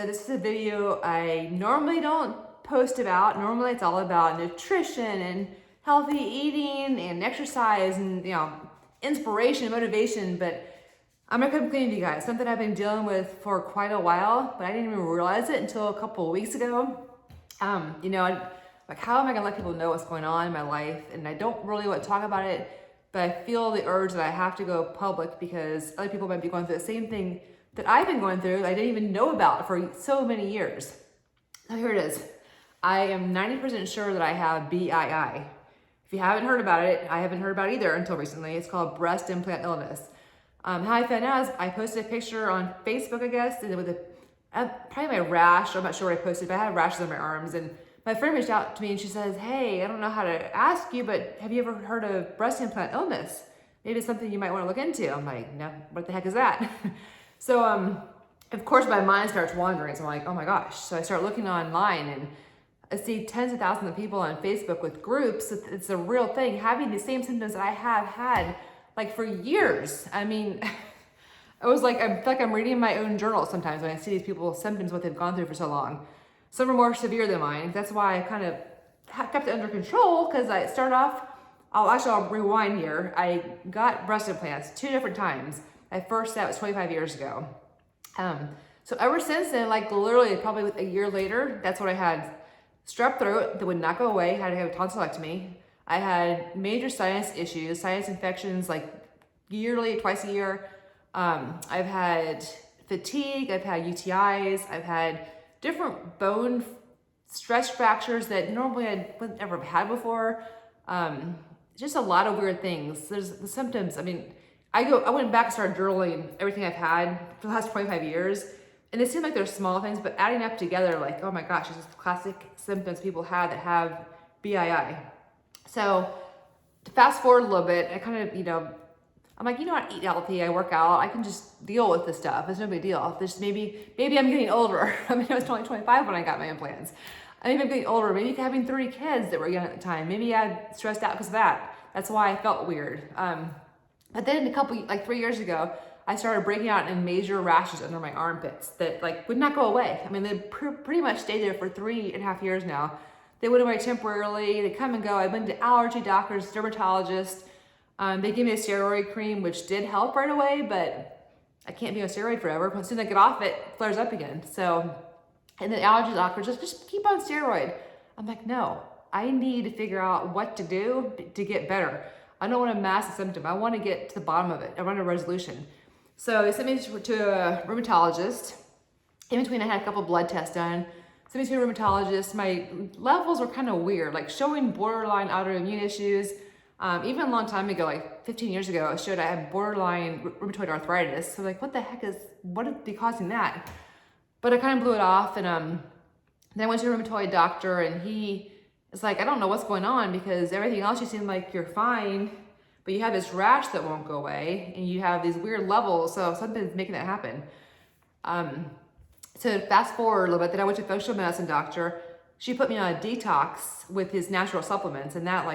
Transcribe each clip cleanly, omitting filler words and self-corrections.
So this is a video I normally don't post about. Normally it's all about nutrition and healthy eating and exercise and, inspiration and motivation, but I'm gonna come clean with you guys. Something I've been dealing with for quite a while, but I didn't even realize it until a couple of weeks ago. Like, how am I gonna let people know what's going on in my life? And I don't really want to talk about it, but I feel the urge that I have to go public because other people might be going through the same thing that I've been going through that I didn't even know about for so many years. So here it is. I am 90% sure that I have BII. If you haven't heard about it, I haven't heard about it either until recently. It's called breast implant illness. How I found out is I posted a picture on Facebook, I guess, and with probably my rash. I'm not sure what I posted, but I had rashes on my arms. And my friend reached out to me and she says, "Hey, I don't know how to ask you, but have you ever heard of breast implant illness? Maybe it's something you might want to look into." I'm like, "No, what the heck is that?" So, of course, my mind starts wandering. So I'm like, "Oh my gosh." So I start looking online and I see tens of thousands of people on Facebook with groups. It's a real thing, having the same symptoms that I have had like for years. I mean, I feel like I'm reading my own journal sometimes when I see these people's symptoms, what they've gone through for so long. Some are more severe than mine. That's why I kind of kept it under control, because I started off, I'll rewind here. I got breast implants 2 different times. At first, that was 25 years ago. So ever since then, like literally probably a year later, that's what I had. Strep throat that would not go away, had to have a tonsillectomy. I had major sinus issues, sinus infections like yearly, twice a year. I've had fatigue, I've had UTIs, I've had different bone stress fractures that normally I would never have had before. Just a lot of weird things. There's the symptoms. I mean, I went back and started journaling everything I've had for the last 25 years. And it seemed like they're small things, but adding up together, like, oh my gosh, it's just classic symptoms people have that have BII. So to fast forward a little bit, I kind of, I'm like, I eat healthy, I work out, I can just deal with this stuff. It's no big deal. There's maybe I'm getting older. I mean, I was only 25 when I got my implants. Maybe I'm getting older. Maybe having 3 kids that were young at the time. Maybe I stressed out because of that. That's why I felt weird. But then 3 years ago, I started breaking out in major rashes under my armpits that would not go away. I mean, they pretty much stayed there for 3.5 years now. They went away temporarily. They come and go. I went to allergy doctors, dermatologists. They gave me a steroid cream, which did help right away, but I can't be on steroid forever. As soon as I get off it, it flares up again. So, and the allergy doctor just keep on steroid. I'm like, no, I need to figure out what to do to get better. I don't want to mask the symptom. I want to get to the bottom of it. I want a resolution. So they sent me to a rheumatologist. In between, I had a couple blood tests done. Sent me to a rheumatologist. My levels were kind of weird, like showing borderline autoimmune issues. Even a long time ago, like 15 years ago, it showed I had borderline rheumatoid arthritis. So what the heck what is causing that? But I kind of blew it off. And then I went to a rheumatoid doctor and he is like, I don't know what's going on because everything else you seem like you're fine, but you have this rash that won't go away and you have these weird levels. So something's making that happen. So fast forward a little bit, then I went to a functional medicine doctor. She put me on a detox with his natural supplements, and that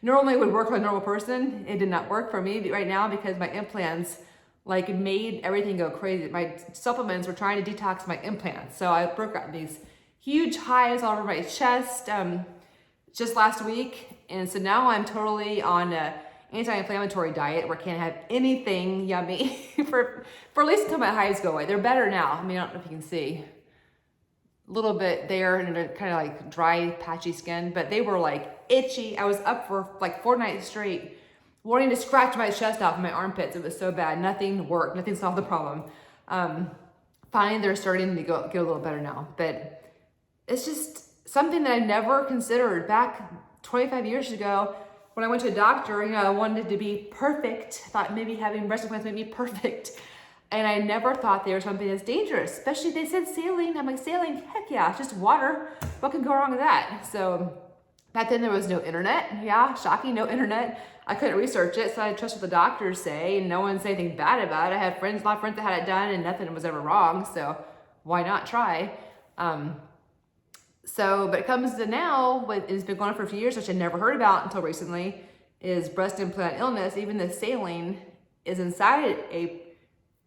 normally would work for a normal person. It did not work for me right now because my implants made everything go crazy. My supplements were trying to detox my implants. So I broke out these huge hives all over my chest just last week. And so now I'm totally on a anti-inflammatory diet where I can't have anything yummy for at least until my hives go away. They're better now. I mean, I don't know if you can see a little bit there and they're kind of dry, patchy skin, but they were itchy. I was up for 4 nights straight wanting to scratch my chest off my armpits. It was so bad. Nothing worked. Nothing solved the problem. Finally, they're starting to get a little better now, but it's just something that I never considered back 25 years ago. When I went to a doctor, I wanted to be perfect. Thought maybe having breast implants made me perfect. And I never thought they were something that's dangerous. Especially they said saline. I'm like, saline? Heck yeah, it's just water. What can go wrong with that? So back then there was no internet. Yeah, shocking, no internet. I couldn't research it, so I trust what the doctors say, and no one said anything bad about it. I had a lot of friends that had it done, and nothing was ever wrong, so why not try? But it comes to now, it's been going on for a few years, which I never heard about until recently, is breast implant illness. Even the saline is inside a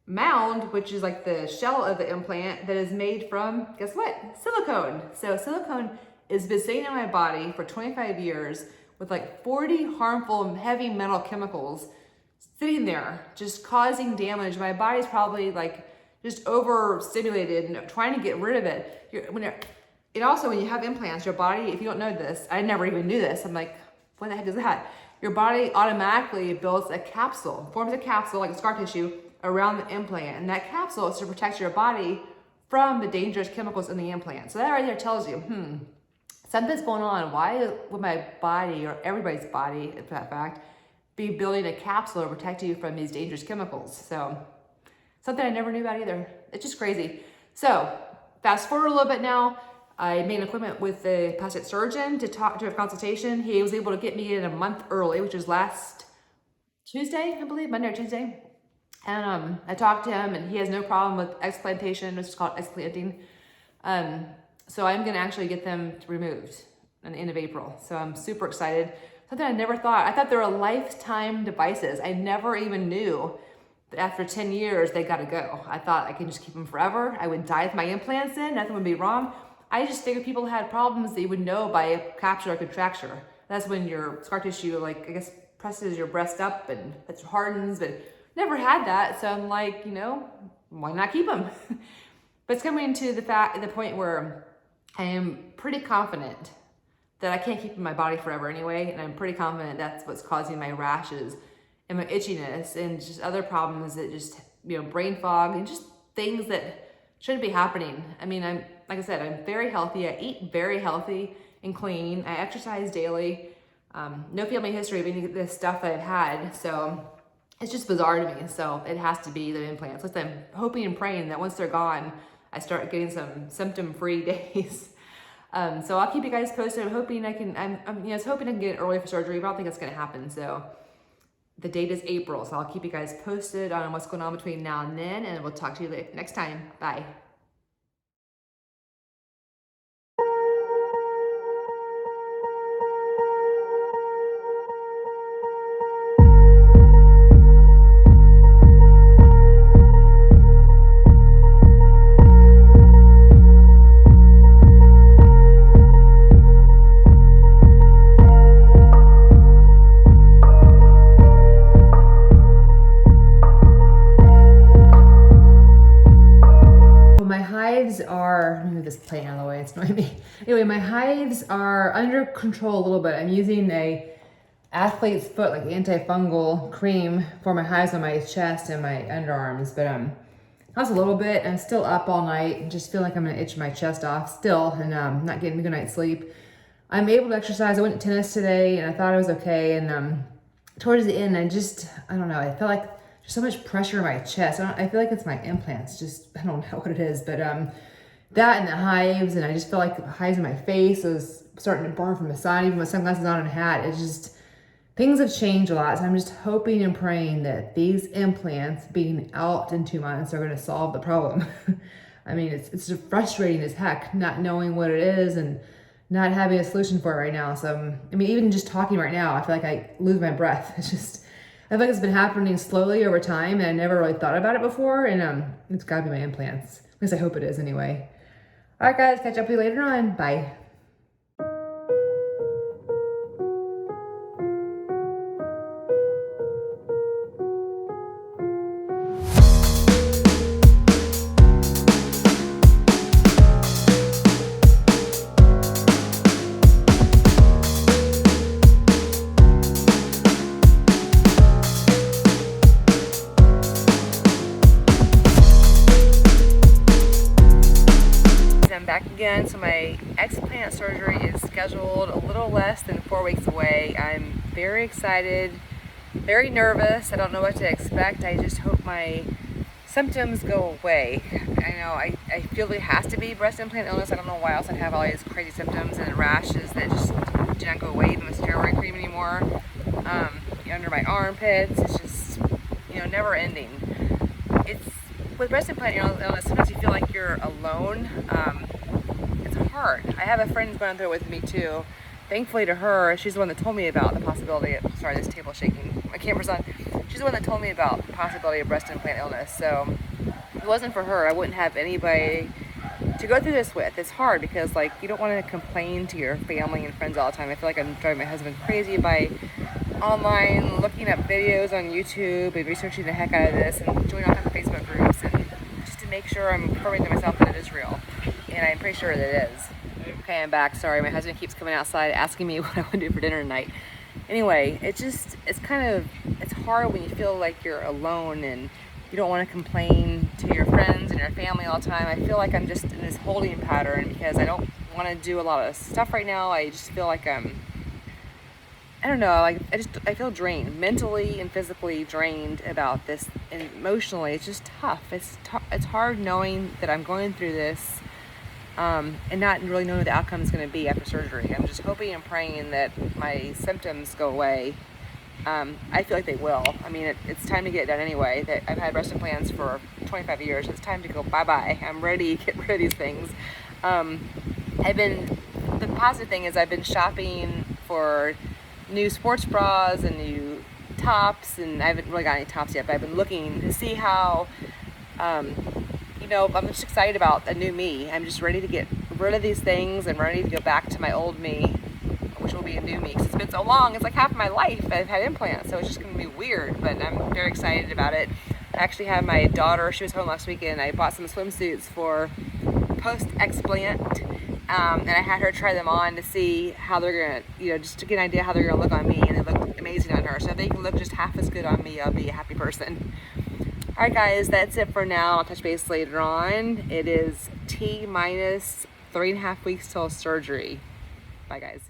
mound, which is like the shell of the implant that is made from, guess what? Silicone. So silicone has been sitting in my body for 25 years with like 40 harmful heavy metal chemicals sitting there, just causing damage. My body's probably like just overstimulated and trying to get rid of it. And also when you have implants, your body, if you don't know this, I never even knew this. I'm like, what the heck is that? Your body automatically builds a capsule, forms a capsule like a scar tissue around the implant. And that capsule is to protect your body from the dangerous chemicals in the implant. So that right there tells you, something's going on. Why would my body, or everybody's body, in fact, be building a capsule to protect you from these dangerous chemicals? So something I never knew about either. It's just crazy. So fast forward a little bit now. I made an appointment with the plastic surgeon to have a consultation. He was able to get me in a month early, which was last Tuesday, I believe, Monday or Tuesday. And I talked to him, and he has no problem with explantation, which is called explanting. So I'm gonna actually get them removed at the end of April. So I'm super excited. Something I never thought. I thought they were lifetime devices. I never even knew that after 10 years, they gotta go. I thought I could just keep them forever. I would die with my implants in, nothing would be wrong. I just figured people had problems that you would know by a capture or contracture. That's when your scar tissue, like, I guess, presses your breast up and it hardens, but never had that. So I'm like, why not keep them? But it's coming to the point where I am pretty confident that I can't keep them in my body forever anyway. And I'm pretty confident that's what's causing my rashes and my itchiness and just other problems that just, brain fog and just things that shouldn't be happening. I mean, like I said, I'm very healthy. I eat very healthy and clean. I exercise daily. No family history of any of this stuff that I've had. So it's just bizarre to me. So it has to be the implants. Listen, I'm hoping and praying that once they're gone, I start getting some symptom-free days. So I'll keep you guys posted. I'm hoping I can get early for surgery, but I don't think it's gonna happen. So the date is April. So I'll keep you guys posted on what's going on between now and then, and we'll talk to you next time. Bye. Let me move this plate out of the way, it's annoying me. Anyway, my hives are under control a little bit. I'm using a athlete's foot, like antifungal cream for my hives on my chest and my underarms. But that's a little bit. I'm still up all night and just feel like I'm gonna itch my chest off still, and not getting a good night's sleep. I'm able to exercise. I went to tennis today and I thought I was okay. And towards the end, I don't know, I felt like there's so much pressure in my chest. I feel like it's my implants. Just, I don't know what it is, but that and the hives, and I just feel like the hives in my face was starting to burn from the sun, even with sunglasses on and a hat. It's just, things have changed a lot. So I'm just hoping and praying that these implants being out in 2 months are gonna solve the problem. I mean, it's frustrating as heck, not knowing what it is and not having a solution for it right now. So, I mean, even just talking right now, I feel like I lose my breath. It's just, I feel like it's been happening slowly over time, and I never really thought about it before, and it's gotta be my implants. At least I hope it is anyway. All right, guys, catch up with you later on. Bye. I'm back again. So my explant surgery is scheduled a little less than 4 weeks away. I'm very excited, very nervous. I don't know what to expect. I just hope my symptoms go away. I know I feel it has to be breast implant illness. I don't know why else I'd have all these crazy symptoms and rashes that just do not go away even with steroid cream anymore. Under my armpits, it's just, never ending. It's with breast implant illness, sometimes you feel like you're alone. It's hard. I have a friend who's going through it with me too. Thankfully to her, she's the one that told me about the possibility of, sorry, this table shaking. my camera's on. She's the one that told me about the possibility of breast implant illness. So if it wasn't for her, I wouldn't have anybody to go through this with. It's hard because like you don't want to complain to your family and friends all the time. I feel like I'm driving my husband crazy by online looking up videos on YouTube and researching the heck out of this and joining all kinds of Facebook groups and just to make sure I'm confirming to myself that it is real. And I'm pretty sure that it is. Okay, I'm back. Sorry, my husband keeps coming outside asking me what I want to do for dinner tonight. Anyway, it's hard when you feel like you're alone and you don't want to complain to your friends and your family all the time. I feel like I'm just in this holding pattern because I don't want to do a lot of stuff right now. I just feel like I don't know, like I feel drained, mentally and physically drained about this, and emotionally it's just tough. It's hard knowing that I'm going through this and not really knowing what the outcome is going to be after surgery. I'm just hoping and praying that my symptoms go away. I feel like they will. I mean, it's time to get it done anyway. I've had breast implants for 25 years. It's time to go bye-bye. I'm ready to get rid of these things. The positive thing is I've been shopping for new sports bras and new tops, and I haven't really got any tops yet, but I've been looking to see how, I'm just excited about a new me. I'm just ready to get rid of these things and ready to go back to my old me, which will be a new me, because it's been so long. It's like half my life I've had implants, so it's just going to be weird, but I'm very excited about it. I actually have my daughter, she was home last weekend, I bought some swimsuits for post-explant, and I had her try them on to see how they're going to, just to get an idea how they're going to look on me, and they look amazing on her. So if they can look just half as good on me, I'll be a happy person. Alright guys, that's it for now. I'll touch base later on. It is T-minus 3.5 weeks till surgery. Bye guys.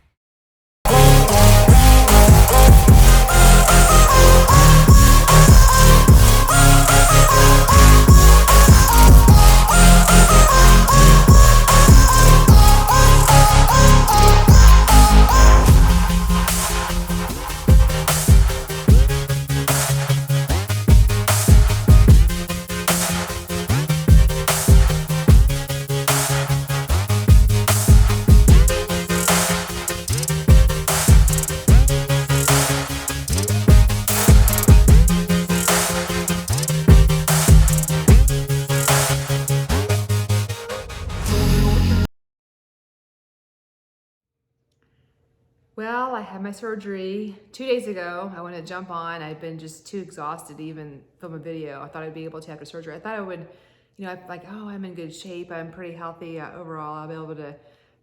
Well, I had my surgery 2 days ago. I wanted to jump on. I've been just too exhausted to even film a video. I thought I'd be able to after surgery. I thought I would, I'm like, oh, I'm in good shape. I'm pretty healthy overall. I'll be able to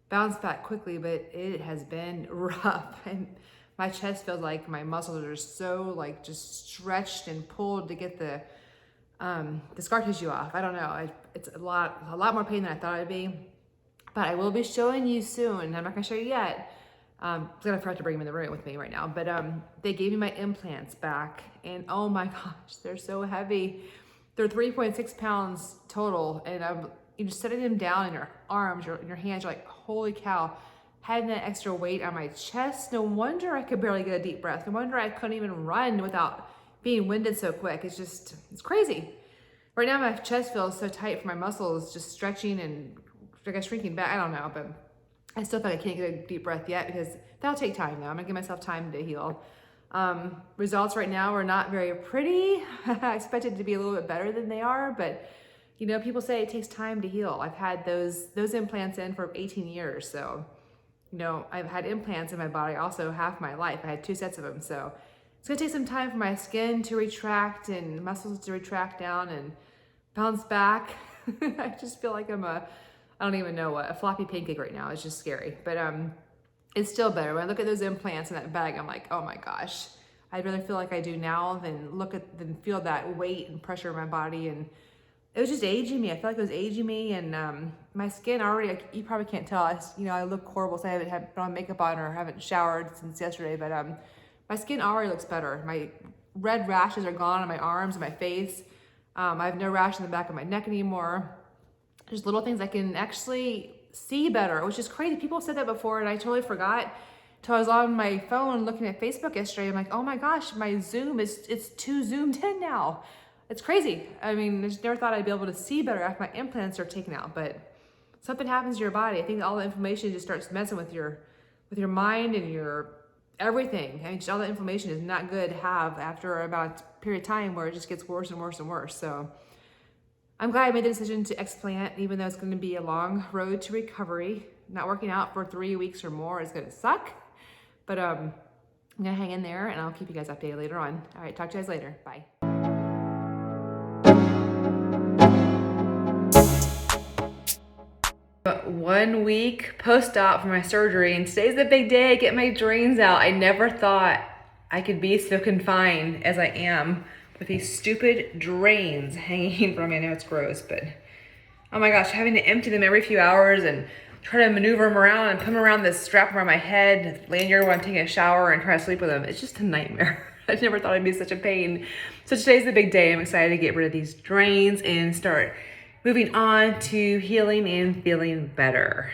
bounce back quickly, but it has been rough. And my chest feels like my muscles are so like just stretched and pulled to get the scar tissue off. I don't know. It's a lot more pain than I thought it'd be. But I will be showing you soon. I'm not gonna show you yet. I forgot to bring them in the room with me right now, but they gave me my implants back, and oh my gosh, they're so heavy. They're 3.6 pounds total, and you're just setting them down in your arms, in your hands, you're like, holy cow, having that extra weight on my chest. No wonder I could barely get a deep breath. No wonder I couldn't even run without being winded so quick. It's crazy. Right now my chest feels so tight from my muscles just stretching and I guess shrinking back. I don't know, but I still feel like I can't get a deep breath yet because that'll take time though. I'm gonna give myself time to heal. Results right now are not very pretty. I expected to be a little bit better than they are, but people say it takes time to heal. I've had those implants in for 18 years. So, I've had implants in my body also half my life. I had 2 sets of them. So it's gonna take some time for my skin to retract and muscles to retract down and bounce back. I just feel like I don't even know what, a floppy pancake right now. It's just scary, but it's still better. When I look at those implants in that bag, I'm like, oh my gosh, I'd rather feel like I do now than feel that weight and pressure in my body. And it was just aging me. I feel like it was aging me, and my skin already, you probably can't tell, I look horrible, so I haven't had put on makeup on or haven't showered since yesterday, but my skin already looks better. My red rashes are gone on my arms and my face. I have no rash in the back of my neck anymore. There's little things I can actually see better, which is crazy. People have said that before, and I totally forgot until I was on my phone looking at Facebook yesterday. I'm like, oh my gosh, my zoom it's too zoomed in now. It's crazy. I mean, I just never thought I'd be able to see better after my implants are taken out, but something happens to your body. I think all the inflammation just starts messing with your mind and your everything. I mean, all that inflammation is not good to have after about a period of time where it just gets worse and worse and worse. So I'm glad I made the decision to explant, even though it's going to be a long road to recovery. Not working out for 3 weeks or more is going to suck, but I'm going to hang in there, and I'll keep you guys updated later on. All right, talk to you guys later. Bye. But 1 week post-op for my surgery, and today's the big day. I get my drains out. I never thought I could be so confined as I am with these stupid drains hanging from me. I know it's gross, but oh my gosh, having to empty them every few hours and try to maneuver them around and put them around this strap around my head, lanyard when I'm taking a shower and try to sleep with them. It's just a nightmare. I never thought it'd be such a pain. So today's the big day. I'm excited to get rid of these drains and start moving on to healing and feeling better.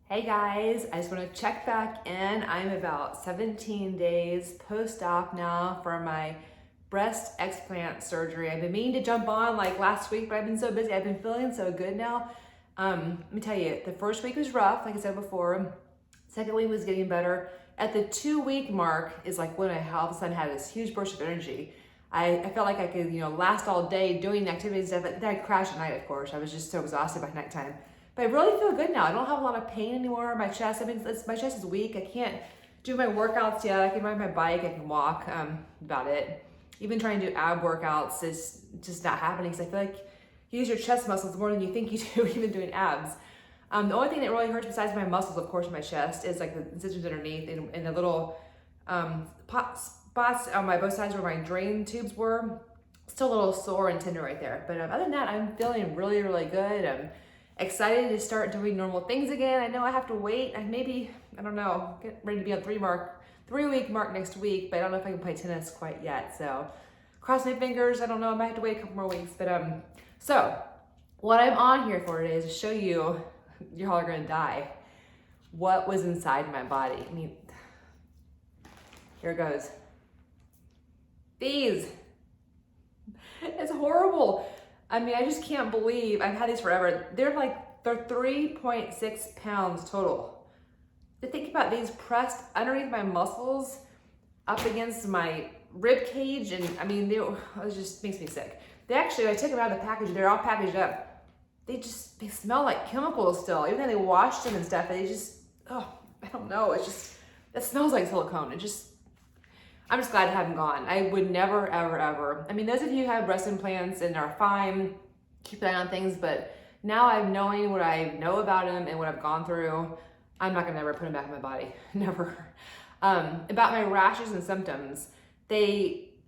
Hey guys, I just want to check back in. I'm about 17 days post-op now for my breast explant surgery. I've been meaning to jump on like last week, but I've been so busy. I've been feeling so good now. Let me tell you, the first week was rough, like I said before. Second week was getting better. At the 2-week mark is like when I all of a sudden had this huge burst of energy. I felt like I could, last all day doing activities and stuff, but then I'd crash at night, of course. I was just so exhausted by nighttime. But I really feel good now. I don't have a lot of pain anymore in my chest. I mean, my chest is weak. I can't do my workouts yet. I can ride my bike. I can walk. About it. Even trying to do ab workouts is just not happening because I feel like you use your chest muscles more than you think you do, even doing abs. The only thing that really hurts besides my muscles, of course, in my chest is like the incisions underneath and the little spots on my both sides where my drain tubes were. Still a little sore and tender right there. But other than that, I'm feeling really, really good. I'm excited to start doing normal things again. I know I have to wait. I don't know, get ready to be on 3-week mark next week, but I don't know if I can play tennis quite yet. So cross my fingers. I don't know. I might have to wait a couple more weeks. But so what I'm on here for today is to show you, y'all are gonna die, what was inside my body. I mean, here it goes. These. It's horrible. I mean, I just can't believe I've had these forever. They're 3.6 pounds total. To think about these pressed underneath my muscles up against my rib cage, and I mean, it just makes me sick. They actually, I took them out of the package, they're all packaged up. They smell like chemicals still. Even though they washed them and stuff, they just, I don't know. It smells like silicone. I'm just glad to have them gone. I would never, ever, ever. I mean, those of you who have breast implants and are fine, keep an eye on things, but now I'm knowing what I know about them and what I've gone through, I'm not gonna ever put them back in my body, never. About my rashes and symptoms,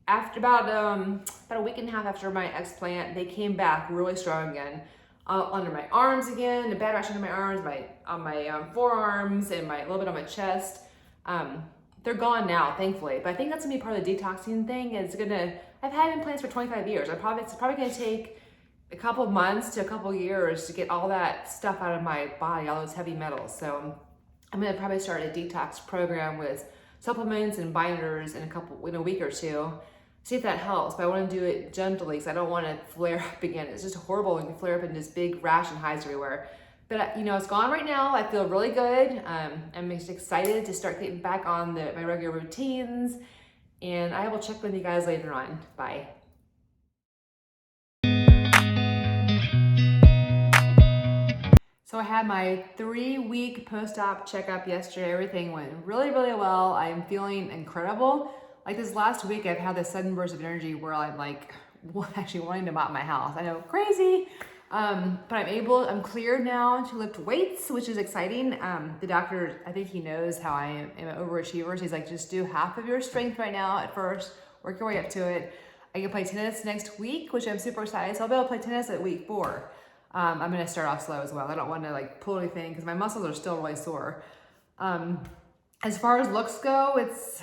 after about a week and a half after my explant, they came back really strong again. Under my arms again, a bad rash under my arms, on my forearms, and a little bit on my chest. They're gone now, thankfully. But I think that's gonna be part of the detoxing thing. I've had implants for 25 years. It's probably gonna take a couple of months to a couple of years to get all that stuff out of my body, all those heavy metals. So I'm gonna probably start a detox program with supplements and binders in a week or two. See if that helps, but I wanna do it gently because I don't wanna flare up again. It's just horrible when you flare up in this big rash and hives everywhere. But it's gone right now. I feel really good. I'm just excited to start getting back on my regular routines, and I will check with you guys later on. Bye. So I had my 3-week post-op checkup yesterday. Everything went really, really well. I'm feeling incredible. Like this last week, I've had this sudden burst of energy where I'm like actually wanting to mop my house. I know, crazy. But I'm cleared now to lift weights, which is exciting. The doctor, I think he knows how I am an overachiever. So he's like, just do half of your strength right now at first, work your way up to it. I can play tennis next week, which I'm super excited. So I'll be able to play tennis at week 4. I'm gonna start off slow as well. I don't want to pull anything because my muscles are still really sore. As far as looks go, it's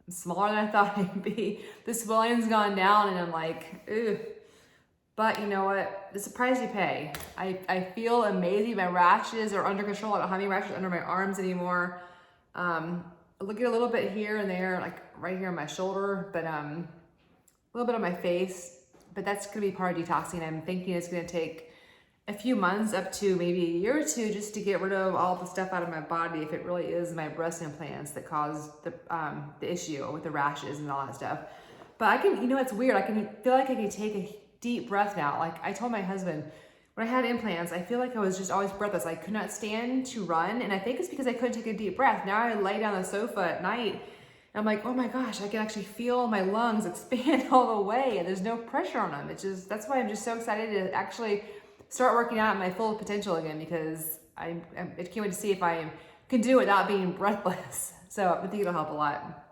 smaller than I thought it'd be. The swelling's gone down and I'm like, ugh. But you know what? It's the price you pay. I feel amazing. My rashes are under control. I don't have any rashes under my arms anymore. I look at a little bit here and there, like right here on my shoulder, but a little bit on my face. But that's gonna be part of detoxing. I'm thinking it's gonna take a few months up to maybe a year or two just to get rid of all the stuff out of my body if it really is my breast implants that caused the issue with the rashes and all that stuff. But I can, you know, it's weird. I can feel like I can take a deep breath now. Like I told my husband, when I had implants, I feel like I was just always breathless. I could not stand to run. And I think it's because I couldn't take a deep breath. Now I lay down on the sofa at night and I'm like, oh my gosh, I can actually feel my lungs expand all the way and there's no pressure on them. It's just, that's why I'm just so excited to actually start working out at my full potential again, because I can't wait to see if I can do it without being breathless. So I think it'll help a lot.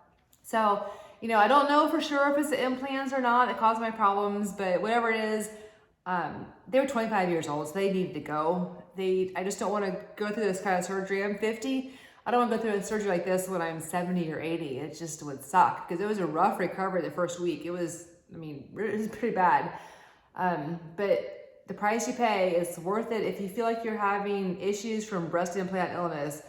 So, you know, I don't know for sure if it's the implants or not that caused my problems, but whatever it is, they were 25 years old, so they needed to go. I just don't want to go through this kind of surgery. I'm 50. I don't want to go through a surgery like this when I'm 70 or 80. It just would suck because it was a rough recovery the first week. It was, I mean, it was pretty bad. But the price you pay is worth it. If you feel like you're having issues from breast implant illness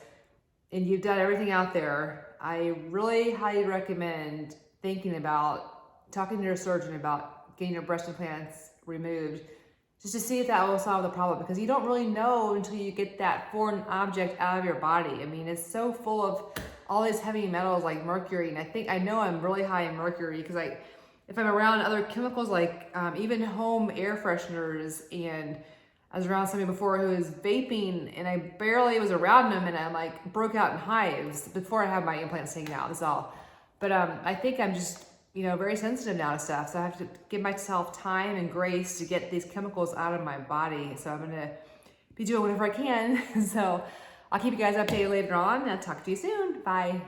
and you've done everything out there, I really highly recommend thinking about talking to your surgeon about getting your breast implants removed, just to see if that will solve the problem, because you don't really know until you get that foreign object out of your body. I mean, it's so full of all these heavy metals like mercury, and I know I'm really high in mercury because if I'm around other chemicals like even home air fresheners, and I was around somebody before who was vaping and I barely was around them and I like broke out in hives before I had my implants taken out, that's all. But I think I'm just, you know, very sensitive now to stuff. So I have to give myself time and grace to get these chemicals out of my body. So I'm gonna be doing whatever I can. So I'll keep you guys updated later on. I'll talk to you soon. Bye.